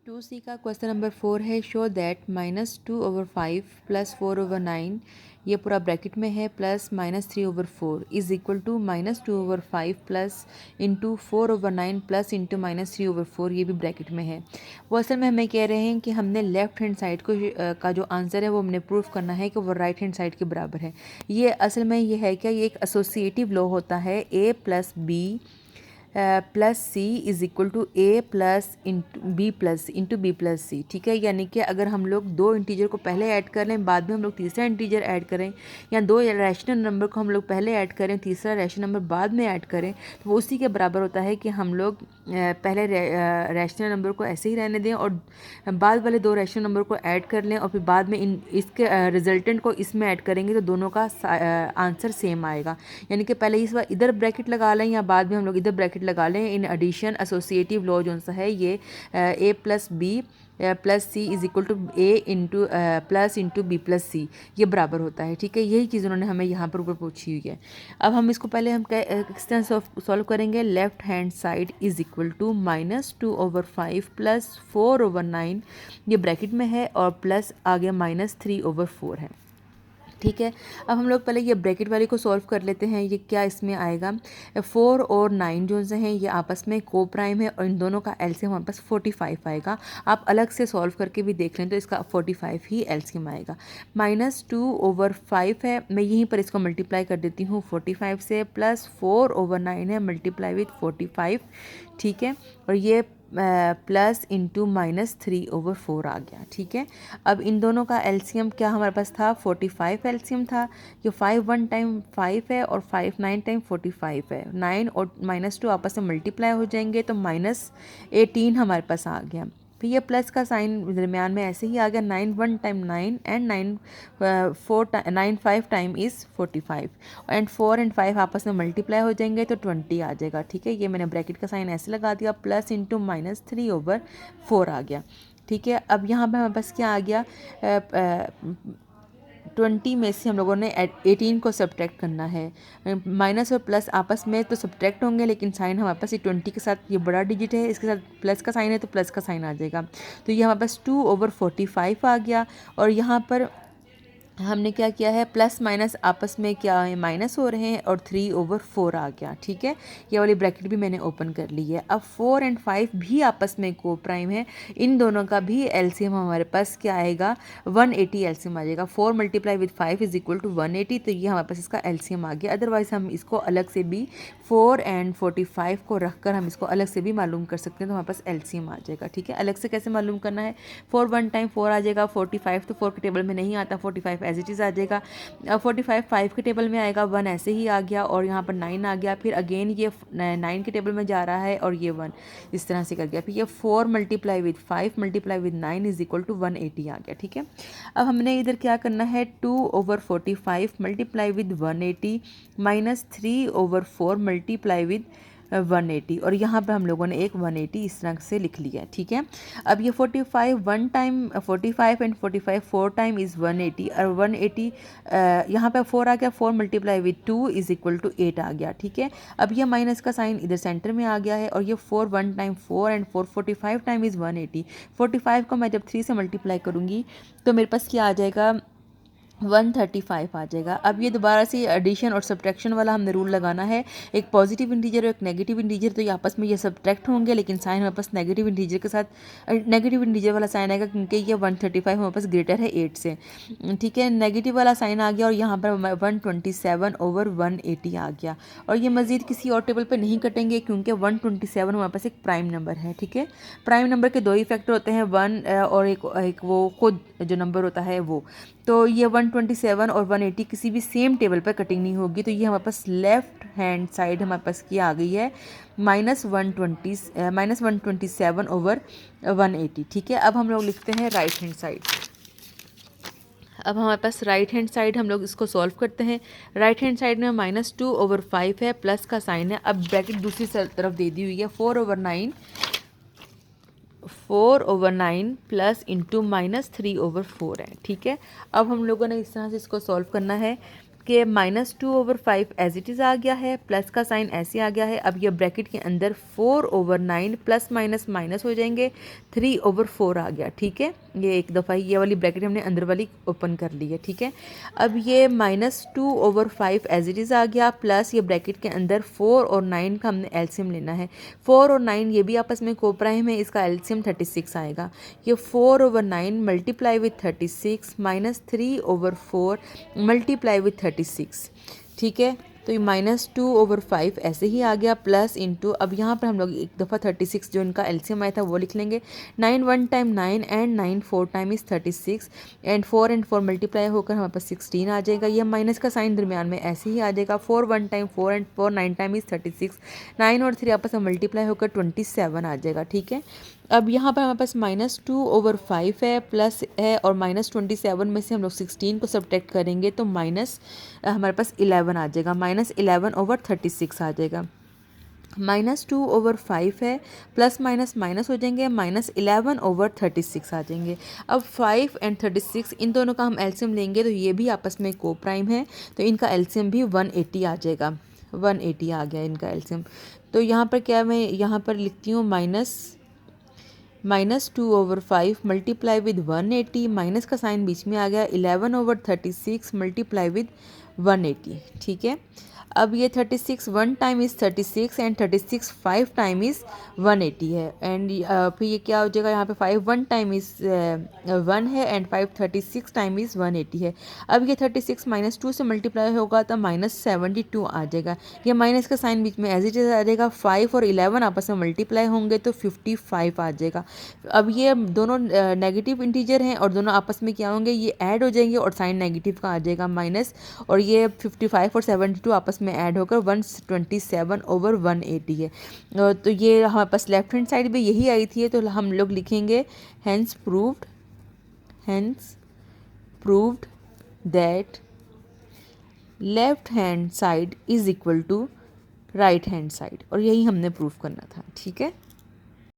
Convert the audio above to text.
2C का question number 4 है। Show that -2/5 plus 4/9 ये पूरा ब्रैकेट में है plus -3/4 is equal to -2/5 plus into 4/9 plus into -3/4 ये भी ब्रैकेट में है। वो असल में हमें कह रहे हैं कि हमने लेफ्ट हैंड साइड को का जो आंसर है वो हमने प्रूफ करना है कि वो राइट हैंड साइड के बराबर है। ये असल में ये है क्या, ये एक एसोसिएटिव लॉ होता है A plus B plus C is equal to A plus into B plus C. ठीक है, यानी कि अगर हम लोग दो इंटीजर को पहले ऐड कर लें, बाद में हम लोग तीसरा इंटीजर ऐड करें, या दो रैशनल नंबर को हम लोग पहले ऐड करें, तीसरा रैशनल नंबर बाद में ऐड करें, तो वो उसी के बराबर होता है कि हम लोग पहले रैशनल नंबर को ऐसे ही रहने दें और बाद वाले दो रैशनल नंबर को ऐड कर लें और फिर बाद में इसके रिजल्टेंट को इसमें ऐड करेंगे तो दोनों का आंसर सेम आएगा। यानी कि पहले इस बार इधर ब्रैकेट लगा लें या बाद में हम लोग इधर ब्रैकेट लगा लें। इन एडिशन एसोसिएटिव लॉ जो सा है ये A plus B plus C is equal to A into plus into B plus C ये बराबर होता है। ठीक है, यही चीज़ उन्होंने हमें यहाँ पर ऊपर पूछी हुई है। अब हम इसको पहले हम किस तरह सॉल्व करेंगे। Left hand side is equal to -2/5 plus 4/9 ये ब्रैकेट में है और प्लस आगे -3/4 है। ठीक है, अब हम लोग पहले ये ब्रैकेट वाली को सॉल्व कर लेते हैं। ये क्या इसमें आएगा, 4 और 9 जो से हैं ये आपस में को प्राइम है और इन दोनों का एलसीएम हमारे पास 45 आएगा। आप अलग से सॉल्व करके भी देख लें तो इसका 45 ही एलसीएम आएगा। -2/5 है, मैं यहीं पर इसको मल्टीप्लाई कर देती हूँ 45 से, प्लस 4/9 है मल्टीप्लाई विथ 45। ठीक है, और ये प्लस इंटू -3/4 आ गया। ठीक है, अब इन दोनों का एलसीएम क्या हमारे पास था, 45 एलसीएम था। ये 5 1 टाइम 5 है और 5 9 टाइम 45 है। 9 और -2 आपस में मल्टीप्लाई हो जाएंगे तो -18 हमारे पास आ गया। फिर ये प्लस का साइन दरमियान में ऐसे ही आ गया। 9 1 time 9 and 9 5 time is 45 and 4 and 5 आपस में मल्टीप्लाई हो जाएंगे तो 20 आ जाएगा। ठीक है, ये मैंने ब्रैकेट का साइन ऐसे लगा दिया, प्लस इंटू -3/4 आ गया। ठीक है, अब यहाँ पे हमारे पास क्या आ गया, 20 में से हम लोगों ने 18 को सब्ट्रैक्ट करना है। माइनस और प्लस आपस में तो सब्ट्रैक्ट होंगे, लेकिन साइन हमारे पास ये 20 के साथ ये बड़ा डिजिट है, इसके साथ प्लस का साइन है तो प्लस का साइन आ जाएगा। तो ये हमारे पास 2/45 आ गया। और यहाँ पर हमने क्या किया है, प्लस माइनस आपस में क्या है, माइनस हो रहे हैं और 3/4 आ गया। ठीक है, ये वाली ब्रैकेट भी मैंने ओपन कर ली है। अब 4 एंड 5 भी आपस में को प्राइम है, इन दोनों का भी एलसीएम हमारे पास क्या आएगा, 180 एलसीएम आ जाएगा। 4 multiply with 5 is equal to 180, तो ये हमारे पास इसका एलसीएम आ गया। अदरवाइज हम इसको अलग से भी 4 एंड 45 को रख कर हम इसको अलग से भी मालूम कर सकते हैं, तो हमारे पास एलसीएम आ जाएगा। ठीक है, अलग से कैसे मालूम करना है, 4 1 टाइम 4 आ जाएगा, 45 तो 4 के टेबल में नहीं आता, 45 एज इट इज़ आ जाएगा। 45 5 के टेबल में आएगा, 1 ऐसे ही आ गया और यहाँ पर 9 आ गया। फिर अगेन ये 9 के टेबल में जा रहा है और ये 1 इस तरह से कर गया। फिर ये 4 multiply with 5 multiply with 9 is equal to 180 आ गया। ठीक है, अब हमने इधर क्या करना है, 2/45 मल्टीप्लाई विद 180 -3/4 मल्टीप्लाई विद 180 और यहाँ पर हम लोगों ने एक 180 इस तरह से लिख लिया है। ठीक है, अब ये 45 1 टाइम 45 एंड 45 4 टाइम इज़ 180 और 180 यहाँ पे 4 आ गया, 4 multiply with 2 is equal to 8 आ गया। ठीक है, अब ये माइनस का साइन इधर सेंटर में आ गया है और ये 4 1 टाइम 4 एंड 4 45 टाइम इज़ 180। 45 को मैं जब 3 से मल्टीप्लाई करूँगी तो मेरे पास क्या आ जाएगा, 135 आ जाएगा। अब ये दोबारा से एडिशन और सब्ट्रैक्शन वाला हमने रूल लगाना है। एक पॉजिटिव इंटीजर और एक नेगेटिव इंटीजर, तो ये आपस में ये सब्ट्रैक्ट होंगे, लेकिन साइन हमारे पास नेगेटिव इंटीजर के साथ नेगेटिव इंटीजर वाला साइन आएगा क्योंकि ये 135 हमारे पास ग्रेटर है 8 से। ठीक है, नेगेटिव वाला साइन आ गया और यहाँ पर 127/180 आ गया। और ये मज़ीद किसी और टेबल पर नहीं कटेंगे क्योंकि 127 हमारे पास एक प्राइम नंबर है। ठीक है, प्राइम नंबर के दो ही फैक्टर होते हैं, 1 और एक वो खुद जो नंबर होता है वो। तो ये 127 और 180 किसी भी सेम टेबल पर कटिंग नहीं होगी, तो ये हमारे पास लेफ्ट हैंड साइड हमारे पास क्या आ गई है, -127/180। ठीक है, अब हम लोग लिखते हैं राइट हैंड साइड। अब हमारे पास राइट हैंड साइड हम लोग इसको सॉल्व करते हैं। राइट हैंड साइड में -2/5 है, प्लस का साइन है। अब ब्रैकेट दूसरी तरफ दे दी हुई है, 4/9 प्लस इंटू -3/4 है। ठीक है, अब हम लोगों ने इस तरह से इसको सॉल्व करना है कि -2/5 एज इट इज़ आ गया है, प्लस का साइन ऐसे आ गया है। अब ये ब्रैकेट के अंदर 4/9 प्लस माइनस माइनस हो जाएंगे, 3/4 आ गया। ठीक है, ये एक दफ़ा ये वाली ब्रैकेट हमने अंदर वाली ओपन कर ली है। ठीक है, अब ये -2/5 एज इट इज़ आ गया, प्लस ये ब्रैकेट के अंदर 4 और 9 का हमने एलसीएम लेना है। 4 और 9 ये भी आपस में कोप्राइम है, इसका एलसीएम 36 आएगा। ये 4/9 मल्टीप्लाई विथ 36 -3/4 मल्टीप्लाई विथ 36। ठीक है, तो ये -2/5 ऐसे ही आ गया, प्लस इंटू अब यहाँ पर हम लोग एक दफ़ा 36 जो इनका एलसीएम आया था वो लिख लेंगे। 9 1 time 9 and 9 4 time is 36 and 4 and 4 multiply होकर हमारे पास 16 आ जाएगा। ये माइनस का साइन दरमियान में ऐसे ही आ जाएगा। 4 1 टाइम 4 एंड 4 9 टाइम इज़ 36, 9 और 3 आपस में मल्टीप्लाई होकर 27 आ जाएगा। ठीक है, अब यहाँ पर हमारे पास -2/5 है, प्लस है, और -27 में से हम लोग 16 को सब्ट्रैक्ट करेंगे तो माइनस हमारे पास 11 आ जाएगा। -11/36 आ जाएगा। -2/5 है, प्लस माइनस माइनस हो जाएंगे, -11/36 आ जाएंगे। अब 5 एंड 36 इन दोनों का हम एलसीएम लेंगे तो ये भी आपस में कोप्राइम है, तो इनका एलसीएम भी 180 आ जाएगा। 180 आ गया इनका एलसीएम। तो यहाँ पर क्या मैं यहाँ पर लिखती हूँ -2/5 मल्टीप्लाई विद 180, माइनस का साइन बीच में आ गया, 11/36 मल्टीप्लाई विद 180। ठीक है, अब ये 36 1 time is 36 and 36 5 time is 180 है। एंड फिर ये क्या हो जाएगा, यहाँ पे 5 1 टाइम इज़ 1 है एंड 5 36 टाइम इज़ 180 है। अब ये 36 -2 से मल्टीप्लाई होगा तो -72 आ जाएगा। ये माइनस का साइन बीच में एज इट इज़ आ जाएगा। 5 और 11 आपस में मल्टीप्लाई होंगे तो 55 आ जाएगा। अब ये दोनों नेगेटिव इंटीजर हैं और दोनों आपस में क्या होंगे, ये ऐड हो जाएंगे और साइन नेगेटिव का आ जाएगा माइनस, और ये 55 और 72 आपस में ऐड होकर 127/180 है। तो ये हमारे पास लेफ्ट हैंड साइड भी यही आई थी, तो हम लोग लिखेंगे hence proved that left hand side is equal to right hand side, और यही हमने प्रूव करना था। ठीक है।